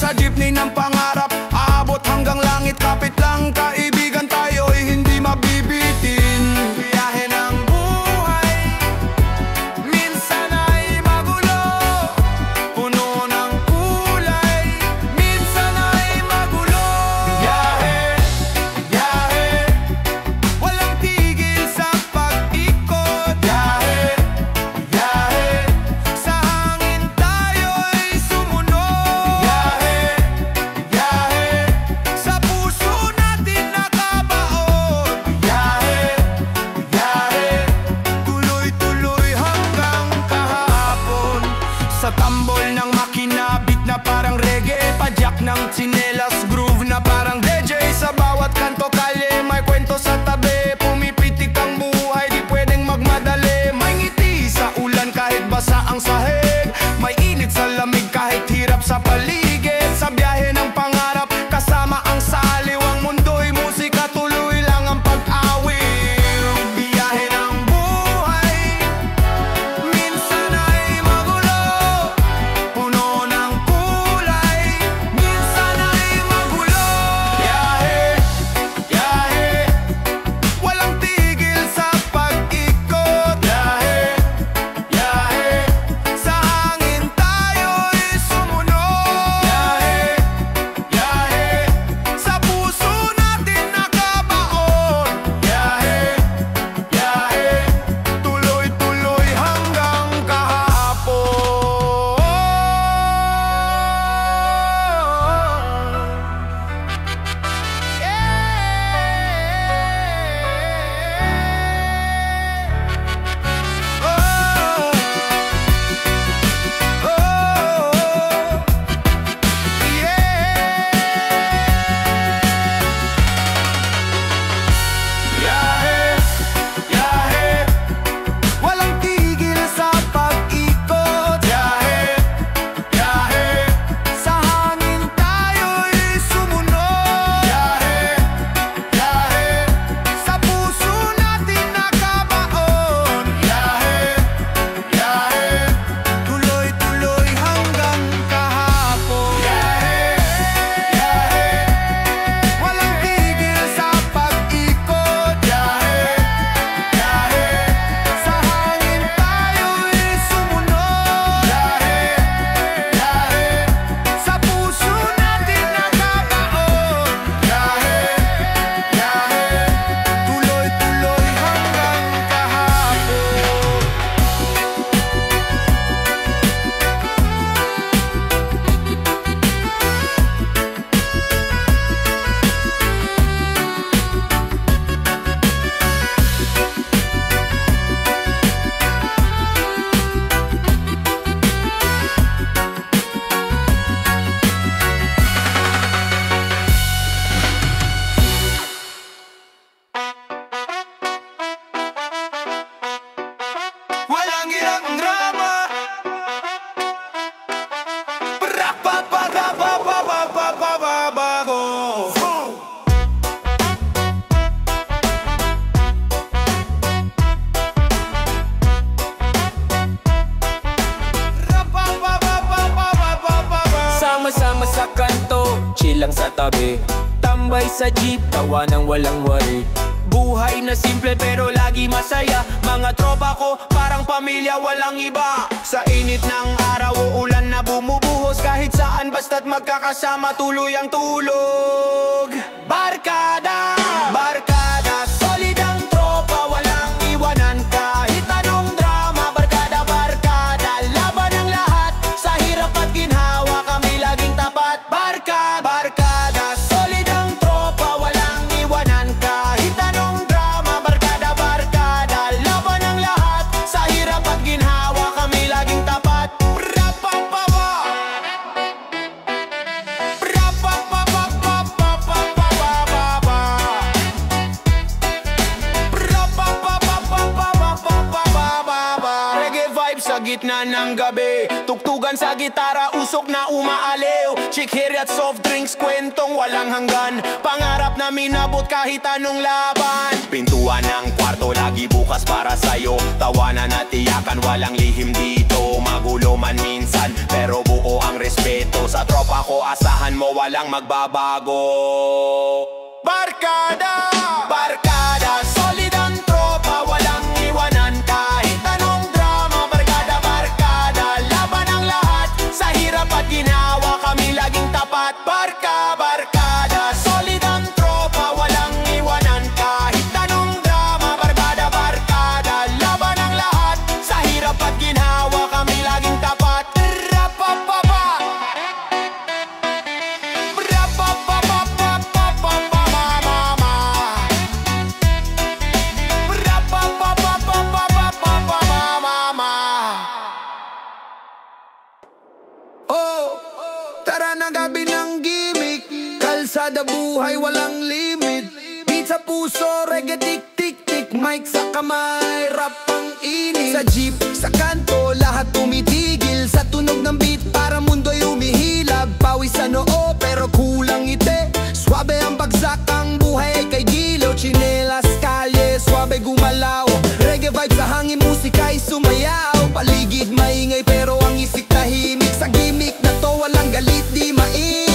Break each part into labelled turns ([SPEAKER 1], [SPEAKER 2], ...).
[SPEAKER 1] sa jeepney ng pangarap, aabot hanggang langit. Kapit lang kaibigan, tayo'y hindi mabibitin. Biyahe ng buhay, minsan ay magulo, puno ng kulay, minsan ay magulo. Biyahe, biyahe, walang tigil sa pag-ikot. Biyahe, biyahe, sa hangin tayo'y sumunod. Biyahe, biyahe, sa puso natin nakabaon. Biyahe, biyahe, tuloy-tuloy hanggang kahapon. Sa tambol ng makina, beat na parang reggae, padyak ng tsinelas, groove na parang DJ. Sa bawat kanto kalye, may kwento sa tabi. Pumipitik ang buhay, di pwedeng magmadali. May ngiti sa ulan kahit basa ang sahig, may init sa lamig kahit hirap sa paligid. Sa biyahe ng pangarap, kasama ang saliw, ang mundo'y musika, tuloy lang ang pag-awil. Biyahe ng buhay, minsan ay magulo, puno ng kulay, minsan ay magulo. Biyahe, biyahe, walang tigil sa pag-ikot. Biyahe, biyahe, sa hangin tayo'y sumunod. Biyahe, biyahe, sa puso natin nakabaon. Biyahe, biyahe, tuloy-tuloy hanggang kahapon. Biyahe, biyahe, walang tigil sa pag-ikot. Biyahe, biyahe, sa hangin tayo'y sumunod. Biyahe, biyahe, sa puso natin nakabaon. Biyahe, biyahe, tuloy-tuloy hanggang kahapon. Biyahe, biyahe, walang tigil sa pag-ikot. Biyahe, biyahe, sa hangin tayo'y sumunod. Biyahe, biyahe, sa puso natin nakabaon. Biyahe, biyahe, tuloy-tuloy hanggang kahapon. Walang ilang drama, bago.
[SPEAKER 2] Sama-sama sa kanto, chill lang sa tabi, tambay sa jeep, tawa ng walang worry. Buhay na simple pero lagi masaya. Mga tropa ko parang pamilya, walang iba. Sa init ng araw o ulan na bumubuhos, kahit saan basta't magkakasama, tuloy ang tulog. Barkada, barkada, solid ang tropa, walang iwanan. Kahit anong drama, barkada, barkada, laban ang lahat. Sa hirap at ginhawa, kami laging tapat. Barkada, barkada, solid ang tropa, walang iwanan. Kahit anong drama, barkada, barkada, laban ang lahat. Sa hirap at ginhawa, kami laging tapat. gitna ng gabi. Tugtugan sa gitara, usok na umaaliw. Chikhiri at soft drinks, kwentong walang hanggan. Pangarap na minabot kahit anong laban. Pintuan ng kwarto, lagi bukas para sa'yo. Tawanan at iyakan, walang lihim dito. Magulo man minsan, pero buo ang respeto. Sa tropa ko, asahan mo walang magbabago. Barkada, barkada, solid ang tropa, walang iwanan kahit anong drama. Barkada, barkada, laban ang lahat. Sa hirap at ginawa kami laging tapat. Barkada, solid ang tropa, walang iwanan kahit anong drama. Barkada, barkada, laban ang lahat. Sa hirap at ginawa kami laging tapat. Rapapapa, tara na gabi ng gimmick. Kalsada buhay walang limit. Beat sa puso, reggae tik tik tik. Mic sa kamay, rap ang init. Sa jeep, sa kanto, lahat tumitigil. Sa tunog ng beat, para mundo'y umihilab. Pawis sa noo, pero kulang ngiti. Swabe ang bagsak, ang buhay ay kay giliw. Chinelas, kalye, swabe gumalaw. Reggae vibe sa hangin, musika'y sumayaw. Paligid maingay, pero ang isip tahimik. Sa gimmick na to, walang galit, di mainit.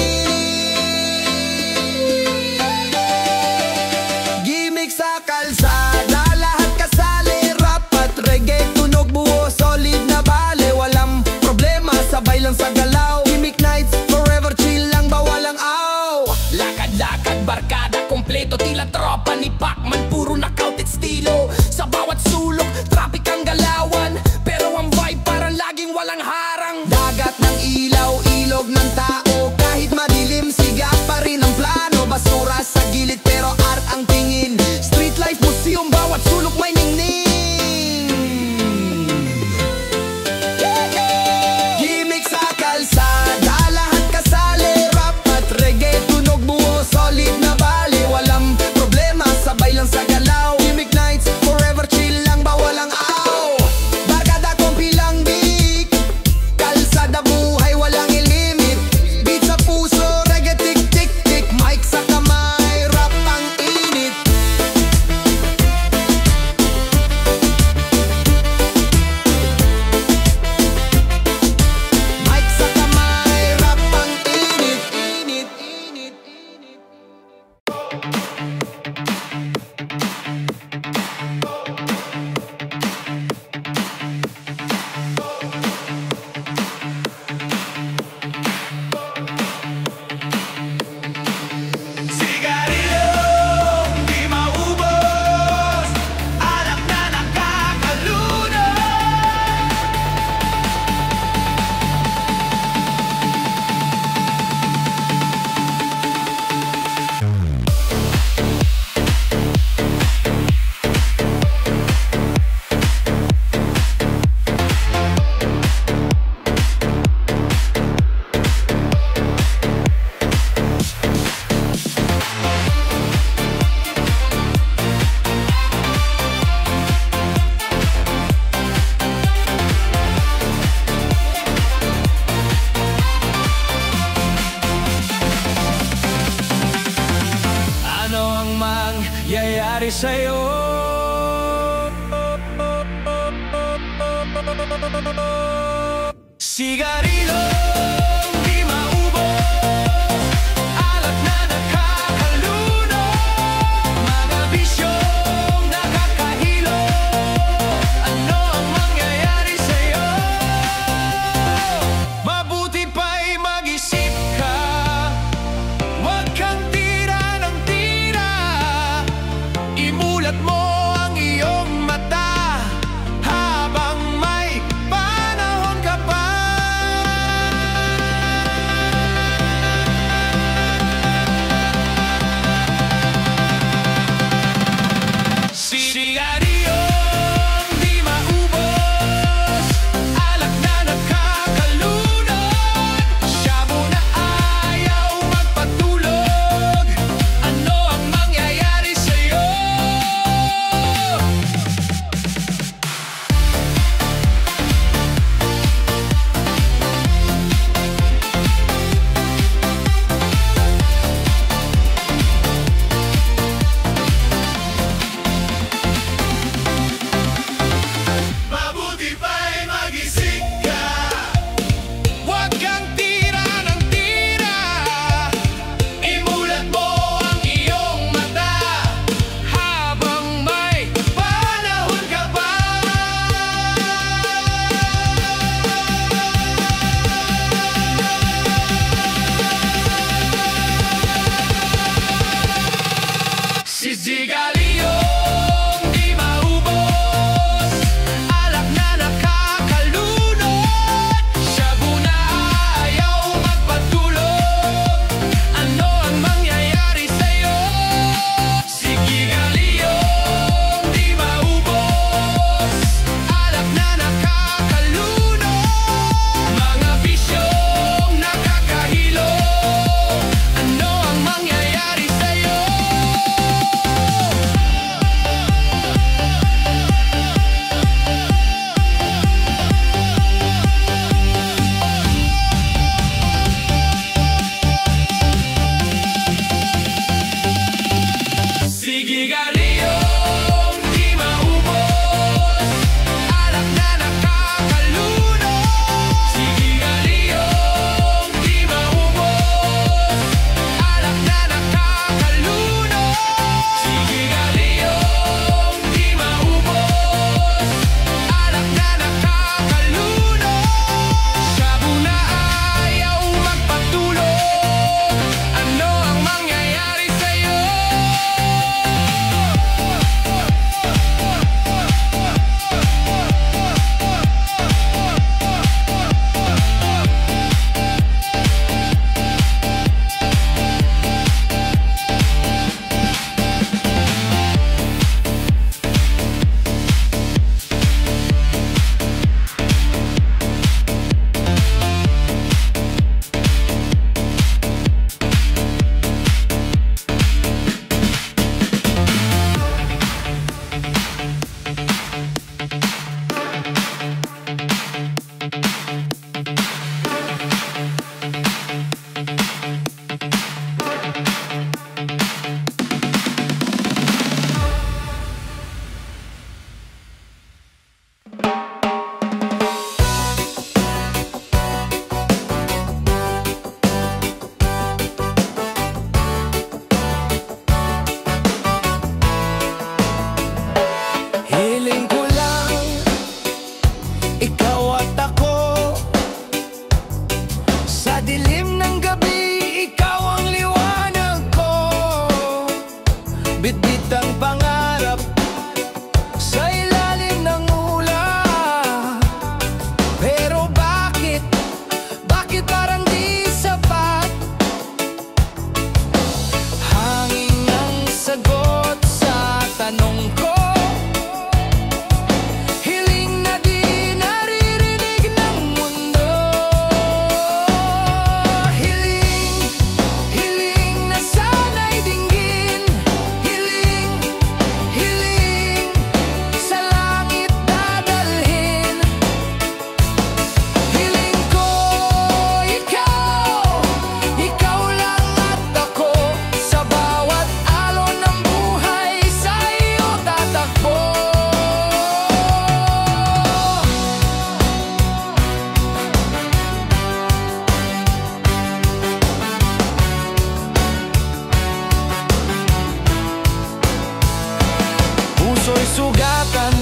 [SPEAKER 2] Gimmick sa kalsada, lahat kasali. Rap at reggae, tunog buo, solid na bale. Walang problema, sabay lang sa galaw. Gimmick nights, forever chill lang ba walang aw. Lakad-lakad, barkada, kompleto. Tila tropa ni Pacman, puro knockout at estilo. Sa bawat sulok, traffic ang galawan. Pero ang vibe parang laging walang harang. Dagat ng ilaw, ilog ng tao. Kahit madilim, siga pa rin ang plano. Basura sa gilid pero art ang tingin. Street life, museum, bawat sulok may ningning. Gimmick sa kalsada, lahat kasali. Rap at reggae, tunog buo, solid na bali. Walang problema, sabay lang sa galaw. Gimmick nights, forever chill lang ba walang aw. Barkada kong pilang dik. Kalsada buhay, walang ilimit. Beat sa puso, reggae tik tik tik. Mic sa kamay, rap ang init. Mic sa kamay, rap ang init. Init, init, init.
[SPEAKER 1] Sigarilyo, di maubos. Alak na nakakaluno.
[SPEAKER 2] Ano ang mangyayari sa'yo? Sigarilyo, di maubos. Alak na nakakaluno. Mga bisyong nakakahilo. Ano ang mangyayari sa'yo? Mabuti pa'y mag-isip ka. Huwag kang tira ng tira. Imulat mo ang iyong mata habang may panahon ka pa.
[SPEAKER 1] Sigaliyong di maubos, alak na nakakalunod, shabu na ayaw magpatulog. Ano ang mangyayari sa'yo? Sigaliyong di maubos, alak na nakakalunod, mga bisyong nakakahilo. Ano ang mangyayari sa'yo? Sigaliyong di maubos, alak na nakakalunod. Sigaliyong di maubos, alak na nakakalunod. Sigaliyong di maubos, alak na nakakalunod, shabu na ayaw magpatulog. Ano ang mangyayari sa'yo? Hiling ko lang, ikaw at ako. Sa dilim ng gabi, ikaw ang liwanag ko. Bitbit ang pangarap sa ilalim ng ulap. Pero bakit parang di sapat? Hangin ang sagot sa tanong ko. Hiling na di naririnig ng mundo. Hiling na sana'y dinggin. Hiling sa langit dadalhin. Hiling ko ikaw lang at ako. Sa bawat alon ng buhay, sa iyo tatakbo. Puso'y sugatan,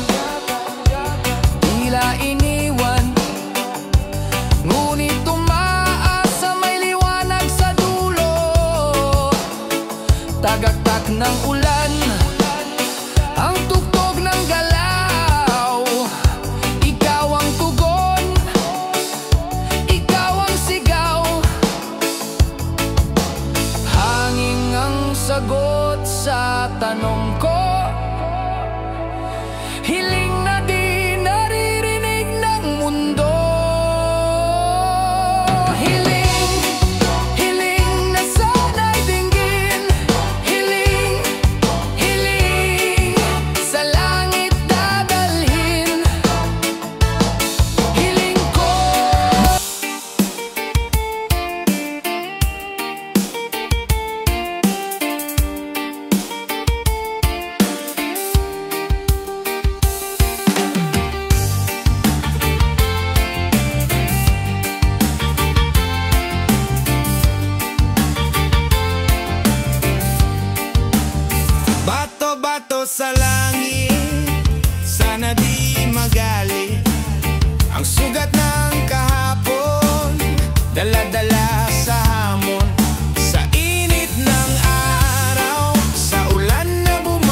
[SPEAKER 1] tila iniwan, ngunit umaasa may liwanag sa dulo. Tagaktak ng ulan, ang tugtog ng galaw. Ikaw ang tugon, ikaw ang sigaw. Hangin ang sagot sa tanong ko. Hiling na di naririnig ng mundo. Hiling na sana'y dinggin. Hiling sa langit dadalhin. Hiling ko bato sa langit, sana di magalit ang sugat ng kahapon. Dala-dala sa hamon, sa init ng araw, sa ulan na bumagsak.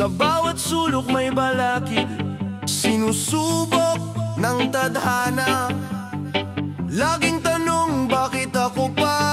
[SPEAKER 3] Sa bawat sulok may balakid, sinusubok ng tadhana. Laging tanong, bakit ako pa?